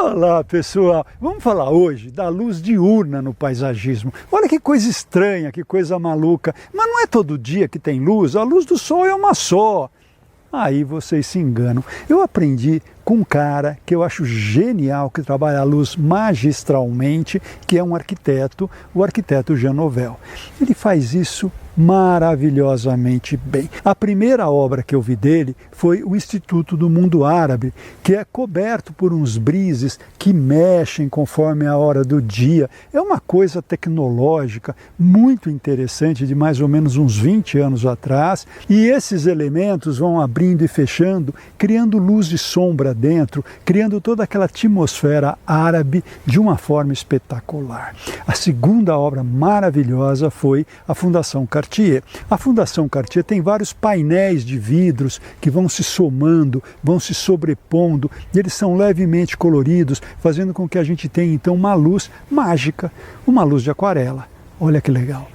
Olá pessoal, vamos falar hoje da luz diurna no paisagismo. Olha que coisa estranha, que coisa maluca, mas não é todo dia que tem luz, a luz do sol é uma só. Aí vocês se enganam. Eu aprendi com um cara que eu acho genial, que trabalha a luz magistralmente, que é um arquiteto, o arquiteto Jean Nouvel. Ele faz isso maravilhosamente bem. A primeira obra que eu vi dele foi o Instituto do Mundo Árabe, que é coberto por uns brises que mexem conforme a hora do dia. É uma coisa tecnológica muito interessante, de mais ou menos uns 20 anos atrás, e esses elementos vão abrindo e fechando, criando luz e sombra dentro, criando toda aquela atmosfera árabe de uma forma espetacular. A segunda obra maravilhosa foi a Fundação Cartier. A Fundação Cartier tem vários painéis de vidros que vão se somando, vão se sobrepondo, e eles são levemente coloridos, fazendo com que a gente tenha então uma luz mágica, uma luz de aquarela. Olha que legal!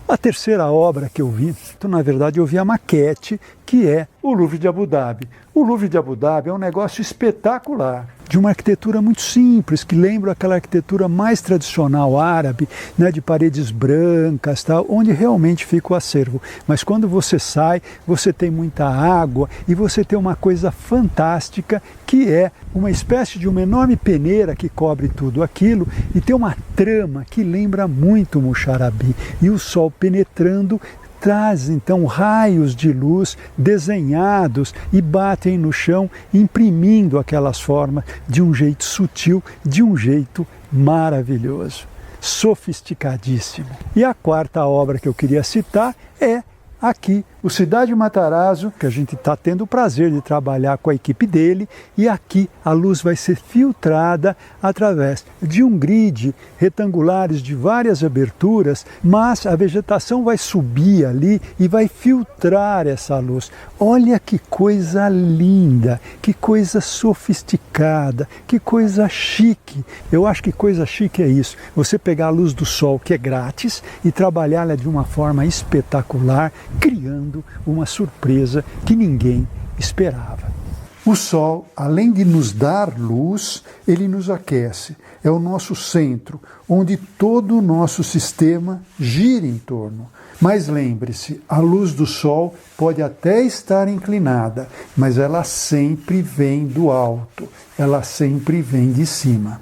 A terceira obra que eu vi, então, na verdade eu vi a maquete, que é o Louvre de Abu Dhabi. O Louvre de Abu Dhabi é um negócio espetacular, de uma arquitetura muito simples, que lembra aquela arquitetura mais tradicional árabe, né, de paredes brancas, tal, onde realmente fica o acervo. Mas quando você sai, você tem muita água e você tem uma coisa fantástica, que é uma espécie de uma enorme peneira que cobre tudo aquilo e tem uma trama que lembra muito o Muxarabi. E o sol penetrando traz então raios de luz desenhados e batem no chão, imprimindo aquelas formas de um jeito sutil, de um jeito maravilhoso, sofisticadíssimo. E a quarta obra que eu queria citar é aqui, o Cidade Matarazzo, que a gente está tendo o prazer de trabalhar com a equipe dele, e aqui a luz vai ser filtrada através de um grid retangulares de várias aberturas, mas a vegetação vai subir ali e vai filtrar essa luz. Olha que coisa linda, que coisa sofisticada, que coisa chique. Eu acho que coisa chique é isso, você pegar a luz do sol, que é grátis, e trabalhá-la de uma forma espetacular, criando uma surpresa que ninguém esperava. O sol, além de nos dar luz, ele nos aquece. É o nosso centro, onde todo o nosso sistema gira em torno. Mas lembre-se, a luz do sol pode até estar inclinada, mas ela sempre vem do alto, ela sempre vem de cima.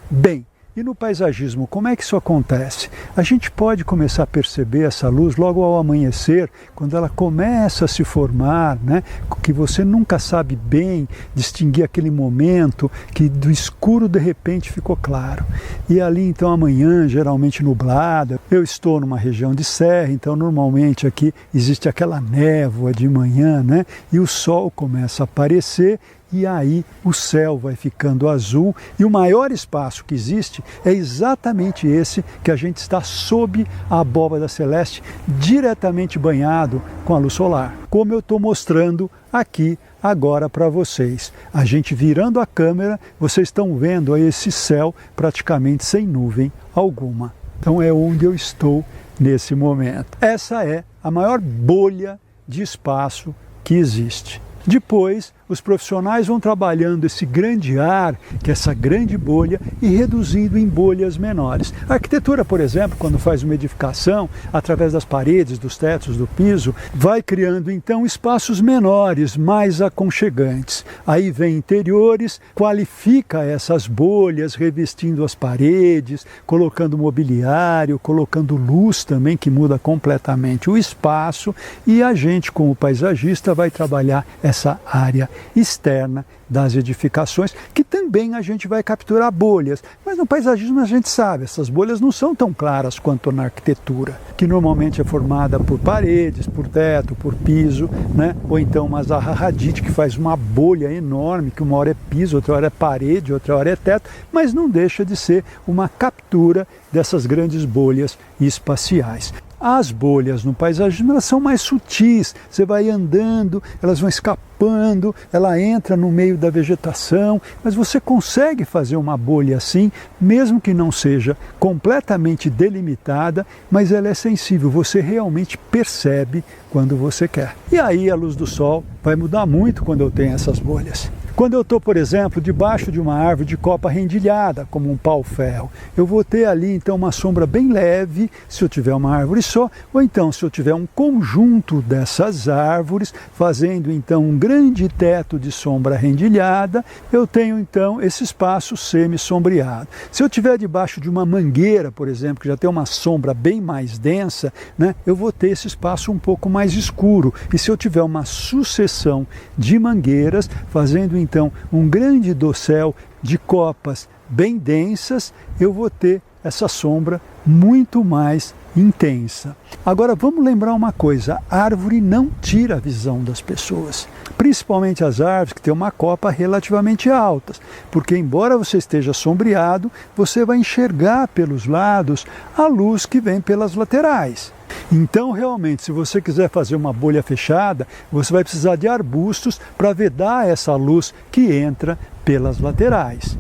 Bem, e no paisagismo, como é que isso acontece? A gente pode começar a perceber essa luz logo ao amanhecer, quando ela começa a se formar, né? Que você nunca sabe bem distinguir aquele momento que do escuro de repente ficou claro. E ali então amanhã, geralmente nublada, eu estou numa região de serra, então normalmente aqui existe aquela névoa de manhã, né? E o sol começa a aparecer, e aí o céu vai ficando azul, e o maior espaço que existe é exatamente esse que a gente está sob a abóbada celeste, diretamente banhado com a luz solar, como eu estou mostrando aqui agora para vocês. A gente virando a câmera, vocês estão vendo aí esse céu praticamente sem nuvem alguma. Então é onde eu estou nesse momento. Essa é a maior bolha de espaço que existe. Depois, os profissionais vão trabalhando esse grande ar, que é essa grande bolha, e reduzindo em bolhas menores. A arquitetura, por exemplo, quando faz uma edificação, através das paredes, dos tetos, do piso, vai criando então espaços menores, mais aconchegantes. Aí vem interiores, qualifica essas bolhas, revestindo as paredes, colocando mobiliário, colocando luz também, que muda completamente o espaço, e a gente, como paisagista, vai trabalhar essa área externa das edificações, que também a gente vai capturar bolhas. Mas no paisagismo a gente sabe, essas bolhas não são tão claras quanto na arquitetura, que normalmente é formada por paredes, por teto, por piso, né? Ou então uma Zaha Hadid, que faz uma bolha enorme, que uma hora é piso, outra hora é parede, outra hora é teto, mas não deixa de ser uma captura dessas grandes bolhas espaciais. As bolhas no paisagismo, elas são mais sutis, você vai andando, elas vão escapando, ela entra no meio da vegetação, mas você consegue fazer uma bolha assim, mesmo que não seja completamente delimitada, mas ela é sensível, você realmente percebe quando você quer. E aí a luz do sol vai mudar muito quando eu tenho essas bolhas. Quando eu estou, por exemplo, debaixo de uma árvore de copa rendilhada, como um pau-ferro, eu vou ter ali então uma sombra bem leve, se eu tiver uma árvore só, ou então se eu tiver um conjunto dessas árvores, fazendo então um grande teto de sombra rendilhada, eu tenho então esse espaço semi-sombreado. Se eu estiver debaixo de uma mangueira, por exemplo, que já tem uma sombra bem mais densa, né, eu vou ter esse espaço um pouco mais escuro. E se eu tiver uma sucessão de mangueiras, fazendo então um grande dossel de copas bem densas, eu vou ter essa sombra muito mais intensa. Agora vamos lembrar uma coisa, a árvore não tira a visão das pessoas, principalmente as árvores que têm uma copa relativamente alta, porque embora você esteja sombreado, você vai enxergar pelos lados a luz que vem pelas laterais. Então, realmente, se você quiser fazer uma bolha fechada, você vai precisar de arbustos para vedar essa luz que entra pelas laterais.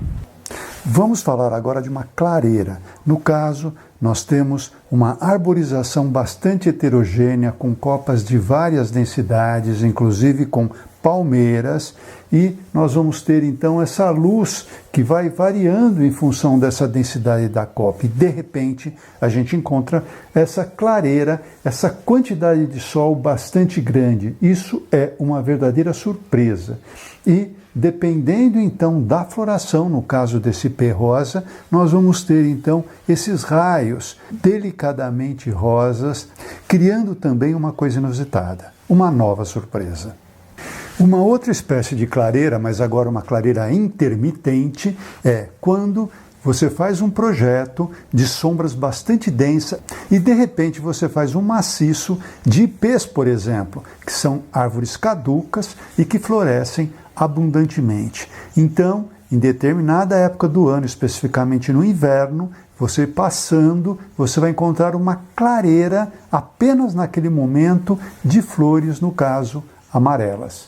Vamos falar agora de uma clareira. No caso, nós temos uma arborização bastante heterogênea, com copas de várias densidades, inclusive com palmeiras, e nós vamos ter então essa luz que vai variando em função dessa densidade da copa. E de repente a gente encontra essa clareira, essa quantidade de sol bastante grande. Isso é uma verdadeira surpresa. E dependendo então da floração, no caso desse ipê rosa, nós vamos ter então esses raios delicadamente rosas, criando também uma coisa inusitada, uma nova surpresa. Uma outra espécie de clareira, mas agora uma clareira intermitente, é quando você faz um projeto de sombras bastante densa e de repente você faz um maciço de ipês, por exemplo, que são árvores caducas e que florescem abundantemente. Então, em determinada época do ano, especificamente no inverno, você passando, você vai encontrar uma clareira apenas naquele momento de flores, no caso, amarelas.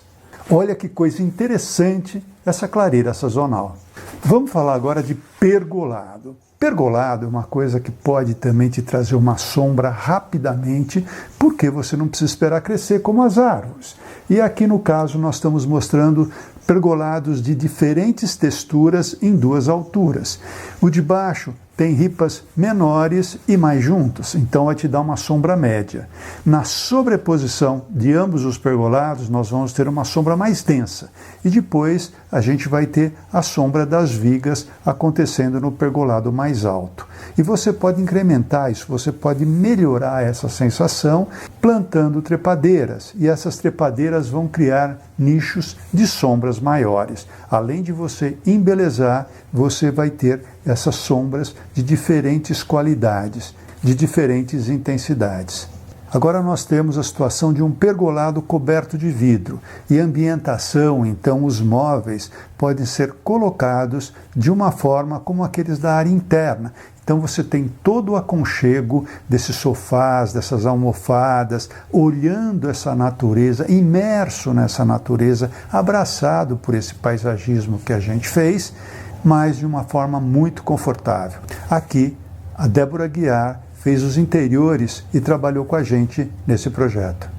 Olha que coisa interessante essa clareira sazonal. Vamos falar agora de pergolado. Pergolado é uma coisa que pode também te trazer uma sombra rapidamente, porque você não precisa esperar crescer como as árvores. E aqui no caso nós estamos mostrando pergolados de diferentes texturas em duas alturas. O de baixo tem ripas menores e mais juntas, então vai te dar uma sombra média. Na sobreposição de ambos os pergolados, nós vamos ter uma sombra mais densa. E depois a gente vai ter a sombra das vigas acontecendo no pergolado mais alto. E você pode incrementar isso, você pode melhorar essa sensação plantando trepadeiras. E essas trepadeiras vão criar nichos de sombras maiores. Além de você embelezar, você vai ter essas sombras de diferentes qualidades, de diferentes intensidades. Agora nós temos a situação de um pergolado coberto de vidro e ambientação, então os móveis podem ser colocados de uma forma como aqueles da área interna. Então você tem todo o aconchego desses sofás, dessas almofadas, olhando essa natureza, imerso nessa natureza, abraçado por esse paisagismo que a gente fez, mas de uma forma muito confortável. Aqui, a Débora Guiar fez os interiores e trabalhou com a gente nesse projeto.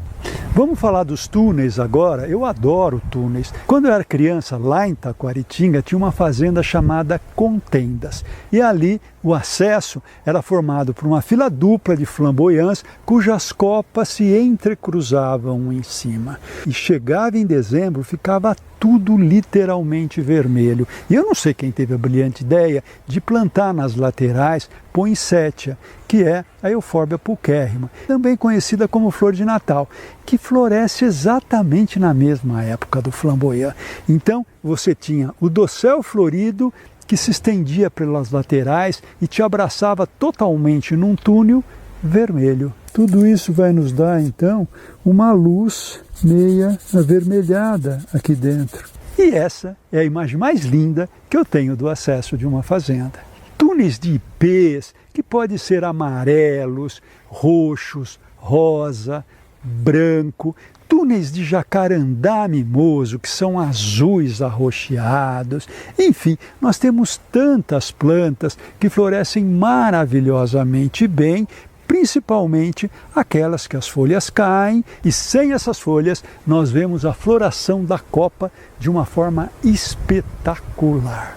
Vamos falar dos túneis agora? Eu adoro túneis. Quando eu era criança, lá em Taquaritinga, tinha uma fazenda chamada Contendas. E ali o acesso era formado por uma fila dupla de flamboyants cujas copas se entrecruzavam em cima. E chegava em dezembro, ficava tudo literalmente vermelho. E eu não sei quem teve a brilhante ideia de plantar nas laterais poinsettia, que é a Euphorbia pulcherrima, também conhecida como flor de Natal, que floresce exatamente na mesma época do flamboyant. Então você tinha o dossel florido que se estendia pelas laterais e te abraçava totalmente num túnel vermelho. Tudo isso vai nos dar, então, uma luz meia avermelhada aqui dentro. E essa é a imagem mais linda que eu tenho do acesso de uma fazenda. Túneis de ipês, que podem ser amarelos, roxos, rosa, branco, túneis de jacarandá mimoso, que são azuis arroxeados. Enfim, nós temos tantas plantas que florescem maravilhosamente bem, principalmente aquelas que as folhas caem, e sem essas folhas nós vemos a floração da copa de uma forma espetacular.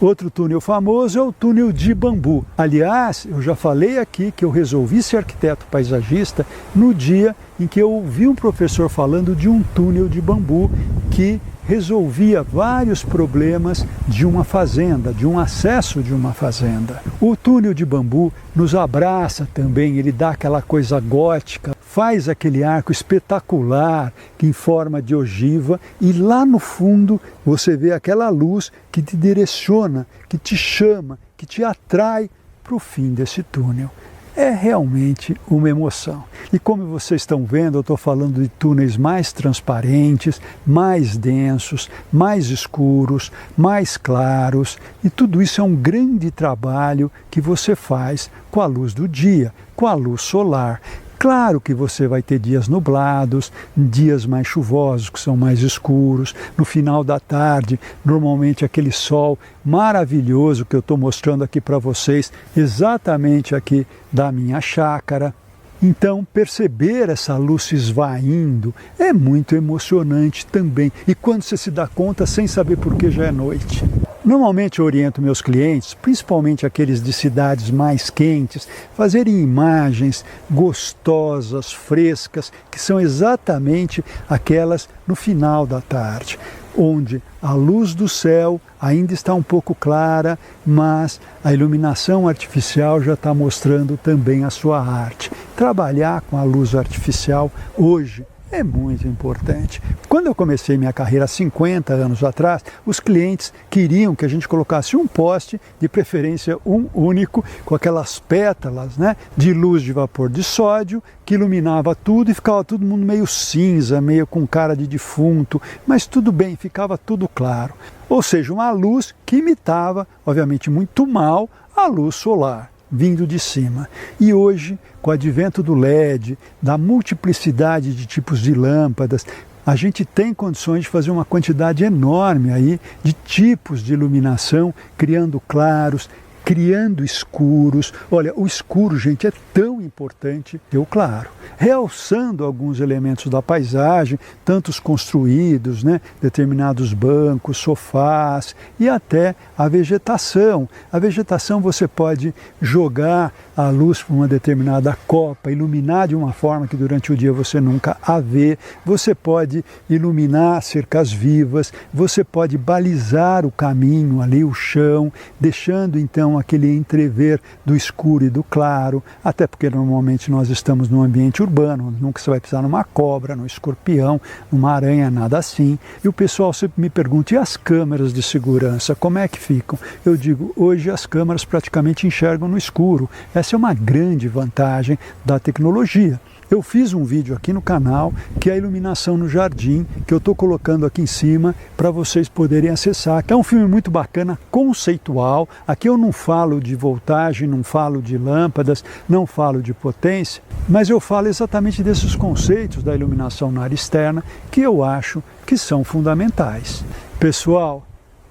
Outro túnel famoso é o túnel de bambu. Aliás, eu já falei aqui que eu resolvi ser arquiteto paisagista no dia em que eu ouvi um professor falando de um túnel de bambu que resolvia vários problemas de uma fazenda, de um acesso de uma fazenda. O túnel de bambu nos abraça também, ele dá aquela coisa gótica, faz aquele arco espetacular em forma de ogiva, e lá no fundo você vê aquela luz que te direciona, que te chama, que te atrai para o fim desse túnel. É realmente uma emoção. E como vocês estão vendo, eu estou falando de túneis mais transparentes, mais densos, mais escuros, mais claros, e tudo isso é um grande trabalho que você faz com a luz do dia, com a luz solar. Claro que você vai ter dias nublados, dias mais chuvosos, que são mais escuros. No final da tarde, normalmente aquele sol maravilhoso que eu estou mostrando aqui para vocês, exatamente aqui da minha chácara. Então, perceber essa luz se esvaindo é muito emocionante também. E quando você se dá conta, sem saber por que já é noite. Normalmente eu oriento meus clientes, principalmente aqueles de cidades mais quentes, fazerem imagens gostosas, frescas, que são exatamente aquelas no final da tarde, onde a luz do céu ainda está um pouco clara, mas a iluminação artificial já está mostrando também a sua arte. Trabalhar com a luz artificial hoje é muito importante. Quando eu comecei minha carreira há 50 anos atrás, os clientes queriam que a gente colocasse um poste, de preferência um único, com aquelas pétalas, né, de luz de vapor de sódio, que iluminava tudo e ficava todo mundo meio cinza, meio com cara de defunto, mas tudo bem, ficava tudo claro. Ou seja, uma luz que imitava, obviamente muito mal, a luz solar vindo de cima. E hoje, com o advento do LED, da multiplicidade de tipos de lâmpadas, a gente tem condições de fazer uma quantidade enorme aí de tipos de iluminação, criando claros, criando escuros. Olha, o escuro, gente, é tão importante que o claro. Realçando alguns elementos da paisagem, tantos construídos, né, determinados bancos, sofás e até a vegetação. A vegetação você pode jogar a luz para uma determinada copa, iluminar de uma forma que durante o dia você nunca a vê. Você pode iluminar cercas vivas, você pode balizar o caminho ali, o chão, deixando então aquele entrever do escuro e do claro, até porque normalmente nós estamos num ambiente urbano, onde nunca você vai pisar numa cobra, num escorpião, numa aranha, nada assim. E o pessoal sempre me pergunta, e as câmeras de segurança, como é que ficam? Eu digo, hoje as câmeras praticamente enxergam no escuro. Essa é uma grande vantagem da tecnologia. Eu fiz um vídeo aqui no canal, que é a iluminação no jardim, que eu estou colocando aqui em cima para vocês poderem acessar, que é um filme muito bacana, conceitual. Aqui eu não falo de voltagem, não falo de lâmpadas, não falo de potência, mas eu falo exatamente desses conceitos da iluminação na área externa, que eu acho que são fundamentais. Pessoal,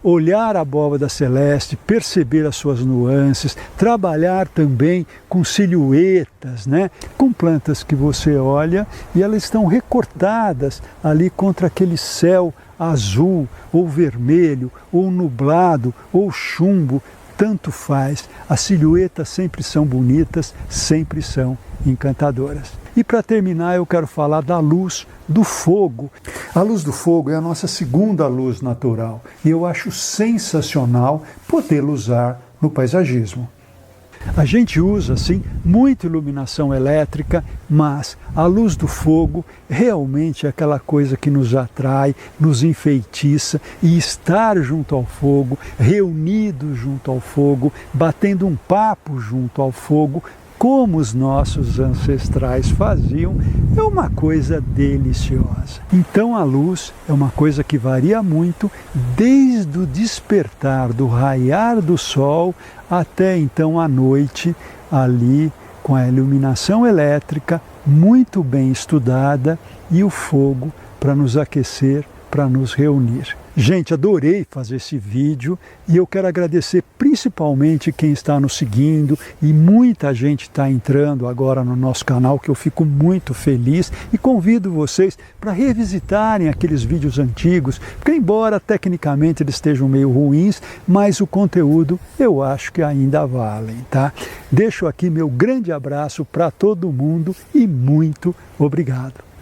olhar a abóbada celeste, perceber as suas nuances, trabalhar também com silhuetas, né? Com plantas que você olha e elas estão recortadas ali contra aquele céu azul, ou vermelho, ou nublado, ou chumbo, tanto faz. As silhuetas sempre são bonitas, sempre são encantadoras. E para terminar, eu quero falar da luz do fogo. A luz do fogo é a nossa segunda luz natural e eu acho sensacional podê-la usar no paisagismo. A gente usa, sim, muita iluminação elétrica, mas a luz do fogo realmente é aquela coisa que nos atrai, nos enfeitiça, e estar junto ao fogo, reunidos junto ao fogo, batendo um papo junto ao fogo, como os nossos ancestrais faziam, é uma coisa deliciosa. Então a luz é uma coisa que varia muito, desde o despertar, do raiar do sol, até então a noite, ali com a iluminação elétrica muito bem estudada e o fogo para nos aquecer, para nos reunir. Gente, adorei fazer esse vídeo e eu quero agradecer principalmente quem está nos seguindo, e muita gente está entrando agora no nosso canal, que eu fico muito feliz, e convido vocês para revisitarem aqueles vídeos antigos, porque embora tecnicamente eles estejam meio ruins, mas o conteúdo eu acho que ainda valem, tá? Deixo aqui meu grande abraço para todo mundo e muito obrigado.